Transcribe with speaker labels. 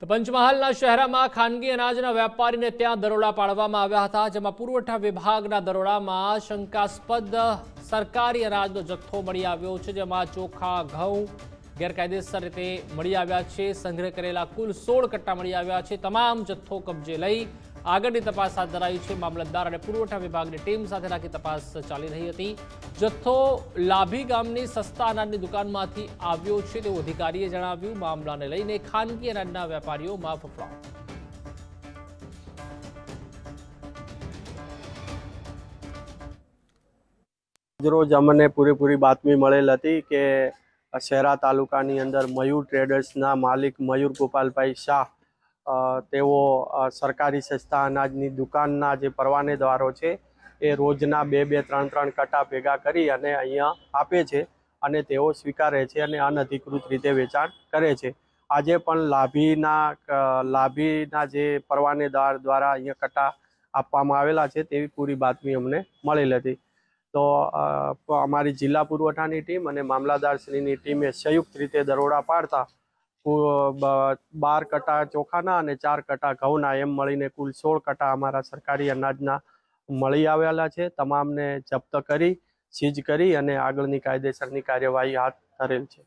Speaker 1: તો પંચમહાલના શહેરામાં ખાનગી અનાજના વેપારીને ત્યાં દરોડા પાડવામાં આવ્યા હતા, જેમાં પુરવઠા વિભાગના દરોડામાં શંકાસ્પદ સરકારી અનાજનો જથ્થો મળી આવ્યો છે, જેમાં ચોખા, ઘઉં ગેરકાયદેસર રીતે મળી આવ્યા છે। સંગ્રહ કરેલા કુલ 16 કટ્ટા મળી આવ્યા છે। તમામ જથ્થો કબજે લઈ આગળની તપાસ હાથ ધરાઈ છે। મામલતદાર અને પુરવઠા વિભાગની ટીમ સાથે રાખી તપાસ ચાલી રહી હતી। જથ્થો લાભી ગામની સસ્તા અનાજની દુકાનમાંથી આવ્યો છે તેવું અધિકારીએ જણાવ્યું। મામલાને લઈને ખાનગી અનાજના વેપારીઓમાં ફફડાટ।
Speaker 2: રોજ અમને પૂરેપૂરી બાતમી મળેલ હતી કે શહેરા તાલુકાની અંદર મયુર ટ્રેડર્સના માલિક મયુર ગોપાલભાઈ શાહ તેઓ સરકારી સસ્તા અનાજની દુકાનના જે પરવાનેદારો છે એ રોજના 2-3 કટ્ટા ભેગા કરી અને અહીંયા આપે છે અને તેઓ સ્વીકારે છે અને અનધિકૃત રીતે વેચાણ કરે છે। આજે પણ લાભીના જે પરવાનેદાર દ્વારા અહીંયા કટ્ટા આપવામાં આવેલા છે તેવી પૂરી બાતમી અમને મળેલ હતી। તો અમારી જિલ્લા પુરવઠાની ટીમ અને મામલતદારશ્રીની ટીમે સંયુક્ત રીતે દરોડા પાડતા 12 કટ્ટા ચોખાના અને 4 કટ્ટા ઘઉંના એમ મળીને કુલ 16 કટ્ટા અમારા સરકારી અનાજના મળી આવેલા છે। તમામને જપ્ત કરી સીઝ કરી અને આગળની કાયદેસરની કાર્યવાહી હાથ ધરેલ છે।